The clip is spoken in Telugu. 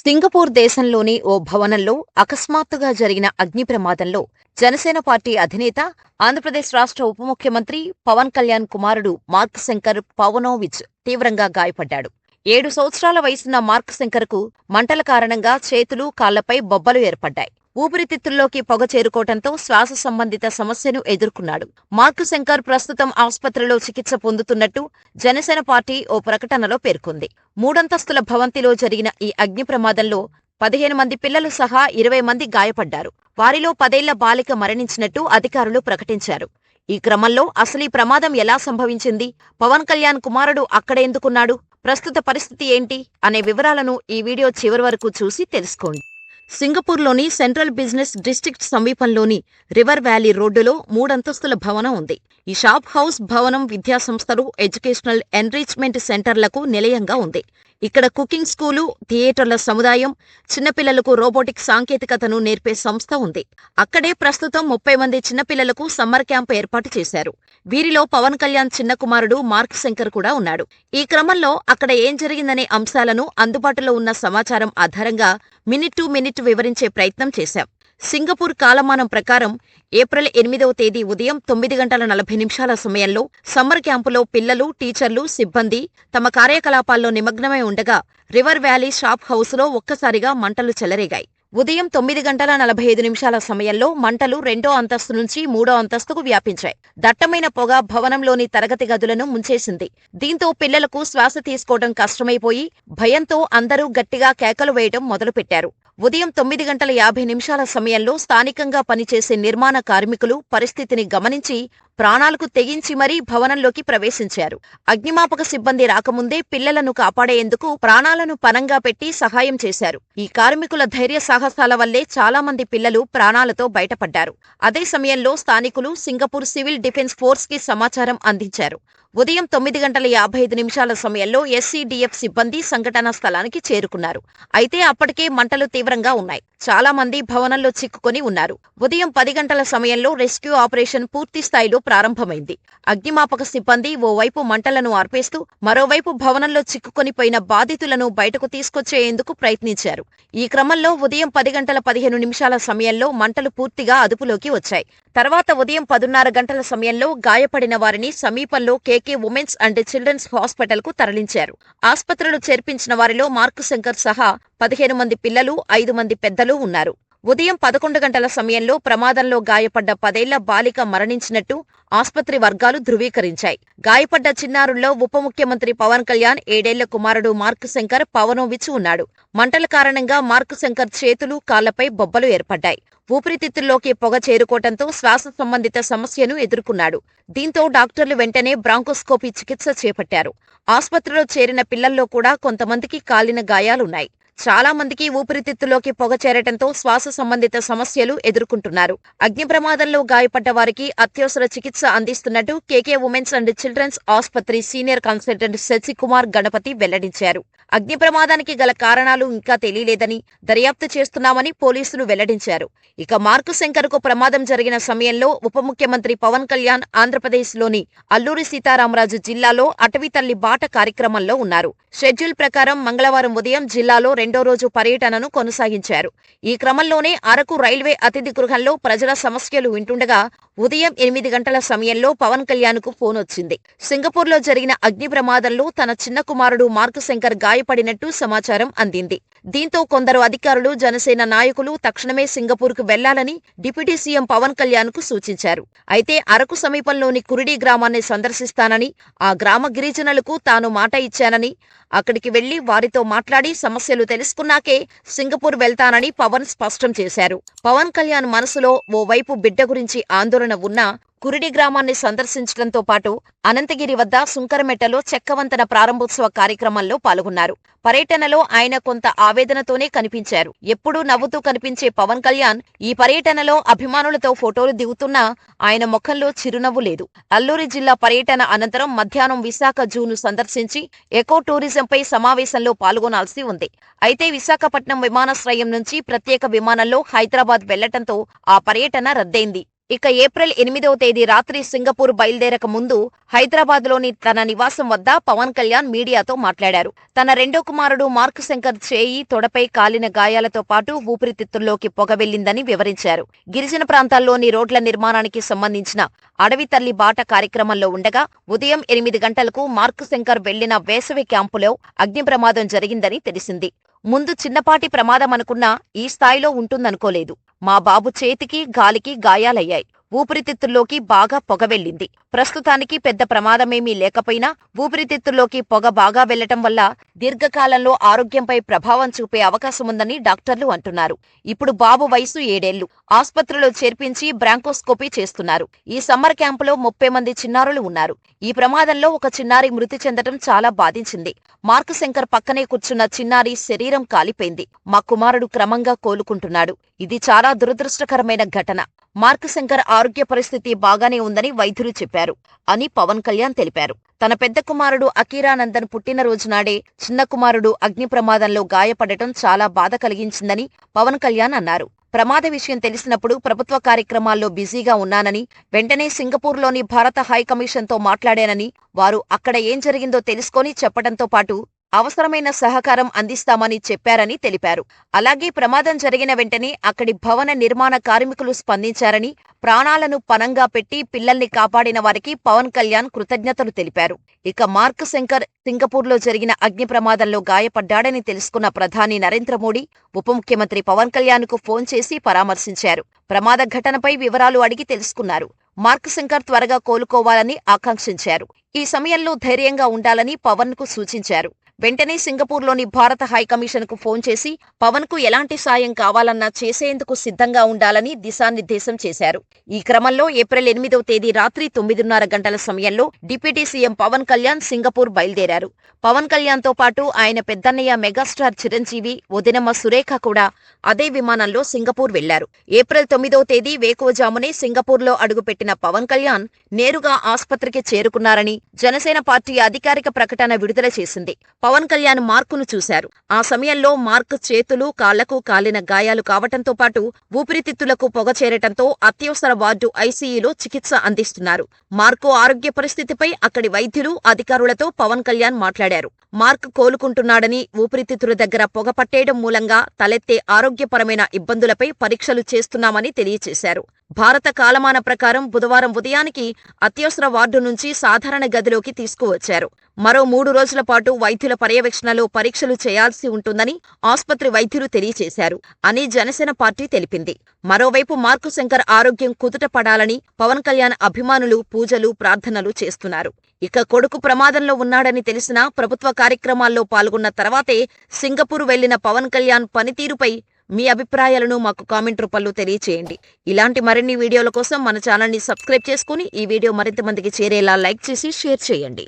సింగపూర్ దేశంలోని ఓ భవనంలో అకస్మాత్తుగా జరిగిన అగ్ని ప్రమాదంలో జనసేన పార్టీ అధినేత, ఆంధ్రప్రదేశ్ రాష్ట్ర ఉప ముఖ్యమంత్రి పవన్ కళ్యాణ్ కుమారుడు మార్క్ శంకర్ పవనోవిచ్ తీవ్రంగా గాయపడ్డాడు. 7 సంవత్సరాల వయసున్న మార్క్ శంకర్కు మంటల కారణంగా చేతులు, కాళ్లపై బొబ్బలు ఏర్పడ్డాయి. ఊపిరితిత్తుల్లోకి పొగ చేరుకోవడంతో శ్వాస సంబంధిత సమస్యను ఎదుర్కొన్నాడు. మార్క్ శంకర్ ప్రస్తుతం ఆసుపత్రిలో చికిత్స పొందుతున్నట్టు జనసేన పార్టీ ఓ ప్రకటనలో పేర్కొంది. 3 అంతస్తుల భవంతిలో జరిగిన ఈ అగ్ని ప్రమాదంలో 15 మంది పిల్లలు సహా 20 మంది గాయపడ్డారు. వారిలో 10 ఏళ్ల బాలిక మరణించినట్టు అధికారులు ప్రకటించారు. ఈ క్రమంలో అసలీ ప్రమాదం ఎలా సంభవించింది, పవన్ కళ్యాణ్ కుమారుడు అక్కడే ఎందుకున్నాడు, ప్రస్తుత పరిస్థితి ఏంటి అనే వివరాలను ఈ వీడియో చివరి వరకు చూసి తెలుసుకోండి. సింగపూర్లోని సెంట్రల్ బిజినెస్ డిస్ట్రిక్ట్ సమీపంలోని రివర్ వ్యాలీ రోడ్డులో 3 అంతస్తుల భవనం ఉంది. ఈ షాప్ హౌస్ భవనం విద్యాసంస్థలు, ఎడ్యుకేషనల్ ఎన్రిచ్మెంట్ సెంటర్లకు నిలయంగా ఉంది. ఇక్కడ కుకింగ్ స్కూలు, థియేటర్ల సముదాయం, చిన్నపిల్లలకు రోబోటిక్ సాంకేతికతను నేర్పే సంస్థ ఉంది. అక్కడే ప్రస్తుతం 30 మంది చిన్నపిల్లలకు సమ్మర్ క్యాంప్ ఏర్పాటు చేశారు. వీరిలో పవన్ కళ్యాణ్ చిన్న కుమారుడు మార్క్ శంకర్ కూడా ఉన్నాడు. ఈ క్రమంలో అక్కడ ఏం జరిగిందనే అంశాలను అందుబాటులో ఉన్న సమాచారం ఆధారంగా మినిట్ టు మినిట్ వివరించే ప్రయత్నం చేశాం. సింగపూర్ కాలమానం ప్రకారం ఏప్రిల్ 8వ తేదీ ఉదయం 9 గంటల 40 నిమిషాల సమయంలో సమ్మర్ క్యాంపులో పిల్లలు, టీచర్లు, సిబ్బంది తమ కార్యకలాపాల్లో నిమగ్నమై ఉండగా రివర్ వ్యాలీ షాప్ హౌసులో ఒక్కసారిగా మంటలు చెలరేగాయి. ఉదయం 9 గంటల 45 నిమిషాల సమయంలో మంటలు 2వ అంతస్తు నుంచి 3వ అంతస్తుకు వ్యాపించాయి. దట్టమైన పొగ భవనంలోని తరగతి గదులను ముంచేసింది. దీంతో పిల్లలకు శ్వాస తీసుకోవడం కష్టమైపోయి భయంతో అందరూ గట్టిగా కేకలు వేయడం మొదలుపెట్టారు. ఉదయం 9 గంటల 50 నిమిషాల సమయంలో స్థానికంగా పనిచేసే నిర్మాణ కార్మికులు పరిస్థితిని గమనించి ప్రాణాలకు తెగించి మరీ భవనంలోకి ప్రవేశించారు. అగ్నిమాపక సిబ్బంది రాకముందే పిల్లలను కాపాడేందుకు ప్రాణాలను పణంగా పెట్టి సహాయం చేశారు. ఈ కార్మికుల ధైర్య సాహసాల వల్లే చాలా మంది పిల్లలు ప్రాణాలతో బయటపడ్డారు. అదే సమయంలో స్థానికులు సింగపూర్ సివిల్ డిఫెన్స్ ఫోర్స్ కి సమాచారం అందించారు. ఉదయం 9 గంటల 55 నిమిషాల సమయంలో ఎస్సీడీఎఫ్ సిబ్బంది సంఘటనా స్థలానికి చేరుకున్నారు. అయితే అప్పటికే మంటలు తీవ్రంగా ఉన్నాయి. చాలా మంది భవనంలో చిక్కుకొని ఉన్నారు. ఉదయం 10 గంటల సమయంలో రెస్క్యూ ఆపరేషన్ పూర్తి స్థాయిలో ప్రారంభమైంది. అగ్నిమాపక సిబ్బంది ఓవైపు మంటలను ఆర్పేస్తూ మరోవైపు భవనంలో చిక్కుకొనిపోయిన బాధితులను బయటకు తీసుకొచ్చేందుకు ప్రయత్నించారు. ఈ క్రమంలో ఉదయం 10 గంటల 15 నిమిషాల సమయంలో మంటలు పూర్తిగా అదుపులోకి వచ్చాయి. తర్వాత ఉదయం 10:30 గంటల సమయంలో గాయపడిన వారిని సమీపంలో కేకే ఉమెన్స్ అండ్ చిల్డ్రన్స్ హాస్పిటల్ కు తరలించారు. ఆస్పత్రిలో చేర్పించిన వారిలో మార్క్ శంకర్ సహా 15 మంది పిల్లలు, 5 మంది పెద్దలు ఉన్నారు. ఉదయం 11 గంటల సమయంలో ప్రమాదంలో గాయపడ్డ 10 ఏళ్ల బాలిక మరణించినట్టు ఆస్పత్రి వర్గాలు ధృవీకరించాయి. గాయపడ్డ చిన్నారుల్లో ఉప ముఖ్యమంత్రి పవన్ కళ్యాణ్ 7 ఏళ్ల కుమారుడు మార్క్ శంకర్ పవనోవిచ్ ఉన్నాడు. మంటల కారణంగా మార్క్ శంకర్ చేతులు, కాళ్లపై బొబ్బలు ఏర్పడ్డాయి. ఊపిరితిత్తుల్లోకి పొగ చేరుకోవడంతో శ్వాస సంబంధిత సమస్యను ఎదుర్కొన్నాడు. దీంతో డాక్టర్లు వెంటనే బ్రాంకోస్కోపీ చికిత్స చేపట్టారు. ఆస్పత్రిలో చేరిన పిల్లల్లో కూడా కొంతమందికి కాలిన గాయాలున్నాయి. చాలా మందికి ఊపిరితిత్తుల్లోకి పొగ చేరటంతో శ్వాస సంబంధిత సమస్యలు ఎదుర్కొంటున్నారు. అగ్ని ప్రమాదంలో గాయపడ్డ వారికి అత్యవసర చికిత్స అందిస్తున్నట్టు కేకే ఉమెన్స్ అండ్ చిల్డ్రన్స్ ఆసుపత్రి సీనియర్ కన్సల్టెంట్ శశికుమార్ గణపతి వెల్లడించారు. అగ్ని ప్రమాదానికి గల కారణాలు ఇంకా తెలియలేదని, దర్యాప్తు చేస్తున్నామని పోలీసులు వెల్లడించారు. ఇక మార్క్ శంకర్కు ప్రమాదం జరిగిన సమయంలో ఉప ముఖ్యమంత్రి పవన్ కళ్యాణ్ ఆంధ్రప్రదేశ్లోని అల్లూరి సీతారామరాజు జిల్లాలో అటవీతల్లి బాట కార్యక్రమంలో ఉన్నారు. షెడ్యూల్ ప్రకారం మంగళవారం ఉదయం జిల్లాలో 2వ రోజు పర్యటనను కొనసాగించారు. ఈ క్రమంలోనే అరకు రైల్వే అతిథి గృహంలో ప్రజల సమస్యలు వింటుండగా ఉదయం 8 గంటల సమయంలో పవన్ కళ్యాణ్ కు ఫోన్ వచ్చింది. సింగపూర్లో జరిగిన అగ్ని ప్రమాదంలో తన చిన్న కుమారుడు మార్క్ శంకర్ గాయపడినట్టు సమాచారం అందింది. దీంతో కొందరు అధికారులు, జనసేన నాయకులు తక్షణమే సింగపూర్కు వెళ్లాలని డిప్యూటీ సీఎం పవన్ కళ్యాణ్ కు సూచించారు. అయితే అరకు సమీపంలోని కురిడి గ్రామాన్ని సందర్శిస్తానని, ఆ గ్రామ గిరిజనులకు తాను మాట ఇచ్చానని, అక్కడికి వెళ్లి వారితో మాట్లాడి సమస్యలు తెలుసుకున్నాకే సింగపూర్ వెళ్తానని పవన్ స్పష్టం చేశారు. పవన్ కళ్యాణ్ మనసులో ఓవైపు బిడ్డ గురించి ఆందోళన ఉన్నా కురిడి గ్రామాన్ని సందర్శించడంతో పాటు అనంతగిరి వద్ద సుంకరమెట్టలో చెక్కవంతెన ప్రారంభోత్సవ కార్యక్రమంలో పాల్గొన్నారు. పర్యటనలో ఆయన కొంత ఆవేదనతోనే కనిపించారు. ఎప్పుడూ నవ్వుతూ కనిపించే పవన్ కళ్యాణ్ ఈ పర్యటనలో అభిమానులతో ఫోటోలు దిగుతున్నా ఆయన ముఖంలో చిరునవ్వు లేదు. అల్లూరి జిల్లా పర్యటన అనంతరం మధ్యాహ్నం విశాఖ జూను సందర్శించి ఎకో టూరిజంపై సమావేశంలో పాల్గొనాల్సి ఉంది. అయితే విశాఖపట్నం విమానాశ్రయం నుంచి ప్రత్యేక విమానంలో హైదరాబాద్ వెళ్లటంతో ఆ పర్యటన రద్దయింది. ఇక ఏప్రిల్ 8వ తేదీ రాత్రి సింగపూర్ బయలుదేరక ముందు హైదరాబాద్లోని తన నివాసం వద్ద పవన్ కళ్యాణ్ మీడియాతో మాట్లాడారు. తన రెండో కుమారుడు మార్క్ శంకర్ చేయి, తొడపై కాలిన గాయాలతో పాటు ఊపిరితిత్తుల్లోకి పొగ వెళ్లిందని వివరించారు. గిరిజన ప్రాంతాల్లోని రోడ్ల నిర్మాణానికి సంబంధించిన అడవి తల్లి బాట కార్యక్రమంలో ఉండగా ఉదయం 8 గంటలకు మార్క్ శంకర్ వెళ్లిన వేసవి క్యాంపులో అగ్ని ప్రమాదం జరిగిందని తెలిసింది. ముందు చిన్నపాటి ప్రమాదమనుకున్నా ఈ స్థాయిలో ఉంటుందనుకోలేదు. మా బాబు చేతికి, గాలికి గాయాలయ్యాయి. ఊపిరితిత్తుల్లోకి బాగా పొగ వెళ్లింది. ప్రస్తుతానికి పెద్ద ప్రమాదమేమీ లేకపోయినా ఊపిరితిత్తుల్లోకి పొగ బాగా వెళ్లటం వల్ల దీర్ఘకాలంలో ఆరోగ్యంపై ప్రభావం చూపే అవకాశముందని డాక్టర్లు అంటున్నారు. ఇప్పుడు బాబు వయసు 7 ఏళ్లు. ఆస్పత్రిలో చేర్పించి బ్రాంకోస్కోపీ చేస్తున్నారు. ఈ సమ్మర్ క్యాంపులో 30 మంది చిన్నారులు ఉన్నారు. ఈ ప్రమాదంలో ఒక చిన్నారి మృతి చెందటం చాలా బాధించింది. మార్క్ శంకర్ పక్కనే కూర్చున్న చిన్నారి శరీరం కాలిపోయింది. మా కుమారుడు క్రమంగా కోలుకుంటున్నాడు. ఇది చాలా దురదృష్టకరమైన ఘటన. మార్క్ శంకర్ ఆరోగ్య పరిస్థితి బాగానే ఉందని వైద్యులు చెప్పారు అని పవన్ కళ్యాణ్ తెలిపారు. తన పెద్ద కుమారుడు అకీరానందన్ పుట్టినరోజు నాడే చిన్న కుమారుడు అగ్ని ప్రమాదంలో గాయపడటం చాలా బాధ కలిగించిందని పవన్ కళ్యాణ్ అన్నారు. ప్రమాద విషయం తెలిసినప్పుడు ప్రభుత్వ కార్యక్రమాల్లో బిజీగా ఉన్నానని, వెంటనే సింగపూర్లోని భారత హైకమిషన్తో మాట్లాడానని, వారు అక్కడ ఏం జరిగిందో తెలుసుకొని చెప్పడంతో పాటు అవసరమైన సహకారం అందిస్తామని చెప్పారని తెలిపారు. అలాగే ప్రమాదం జరిగిన వెంటనే అక్కడి భవన నిర్మాణ కార్మికులు స్పందించారని, ప్రాణాలను పణంగా పెట్టి పిల్లల్ని కాపాడిన వారికి పవన్ కళ్యాణ్ కృతజ్ఞతలు తెలిపారు. ఇక మార్క్ శంకర్ సింగపూర్లో జరిగిన అగ్ని ప్రమాదంలో గాయపడ్డాడని తెలుసుకున్న ప్రధాని నరేంద్ర మోడీ ఉప ముఖ్యమంత్రి పవన్ కళ్యాణ్కు ఫోన్ చేసి పరామర్శించారు. ప్రమాద ఘటనపై వివరాలు అడిగి తెలుసుకున్నారు. మార్క్ శంకర్ త్వరగా కోలుకోవాలని ఆకాంక్షించారు. ఈ సమయంలో ధైర్యంగా ఉండాలని పవన్కు సూచించారు. వెంటనే సింగపూర్లోని భారత హైకమిషన్కు ఫోన్ చేసి పవన్కు ఎలాంటి సాయం కావాలన్నా చేసేందుకు సిద్ధంగా ఉండాలని దిశానిర్దేశం చేశారు. ఈ క్రమంలో ఏప్రిల్ 8వ తేదీ రాత్రి 9:30 గంటల సమయంలో డిప్యూటీ సీఎం పవన్ కళ్యాణ్ సింగపూర్ బయలుదేరారు. పవన్ కళ్యాణ్తో పాటు ఆయన పెద్దన్నయ్య మెగాస్టార్ చిరంజీవి, వదినమ్మ సురేఖ కూడా అదే విమానంలో సింగపూర్ వెళ్లారు. ఏప్రిల్ 9వ తేదీ వేకువజామునే సింగపూర్లో అడుగుపెట్టిన పవన్ కళ్యాణ్ నేరుగా ఆస్పత్రికి చేరుకున్నారని జనసేన పార్టీ అధికారిక ప్రకటన విడుదల చేసింది. పవన్ కళ్యాణ్ మార్కును చూశారు. ఆ సమయంలో మార్క్ చేతులు, కాళ్లకు కాలిన గాయాలు కావటంతో పాటు ఊపిరితిత్తులకు పొగ చేరటంతో అత్యవసర వార్డు ఐసీయూలో చికిత్స అందిస్తున్నారు. మార్కు ఆరోగ్య పరిస్థితిపై అక్కడి వైద్యులు, అధికారులతో పవన్ కళ్యాణ్ మాట్లాడారు. మార్క్ కోలుకుంటున్నాడని, ఊపిరితిత్తుల దగ్గర పొగ పట్టేయడం మూలంగా తలెత్తే ఆరోగ్యపరమైన ఇబ్బందులపై పరీక్షలు చేస్తున్నామని తెలియచేశారు. భారత కాలమాన ప్రకారం బుధవారం ఉదయానికి అత్యవసర వార్డు నుంచి సాధారణ గదిలోకి తీసుకువచ్చారు. మరో 3 రోజుల పాటు వైద్యుల పర్యవేక్షణలో పరీక్షలు చేయాల్సి ఉంటుందని ఆస్పత్రి వైద్యులు తెలియచేశారు అని జనసేన పార్టీ తెలిపింది. మరోవైపు మార్క్ శంకర్ ఆరోగ్యం కుదుటపడాలని పవన్ కళ్యాణ్ అభిమానులు పూజలు, ప్రార్థనలు చేస్తున్నారు. ఇక కొడుకు ప్రమాదంలో ఉన్నాడని తెలిసినా ప్రభుత్వ కార్యక్రమాల్లో పాల్గొన్న తర్వాతే సింగపూర్ వెళ్లిన పవన్ కళ్యాణ్ పనితీరుపై మీ అభిప్రాయాలను మాకు కామెంట్ రూపంలో తెలియచేయండి. ఇలాంటి మరిన్ని వీడియోల కోసం మన ఛానల్ని సబ్స్క్రైబ్ చేసుకుని ఈ వీడియో మరింత మందికి చేరేలా లైక్ చేసి షేర్ చేయండి.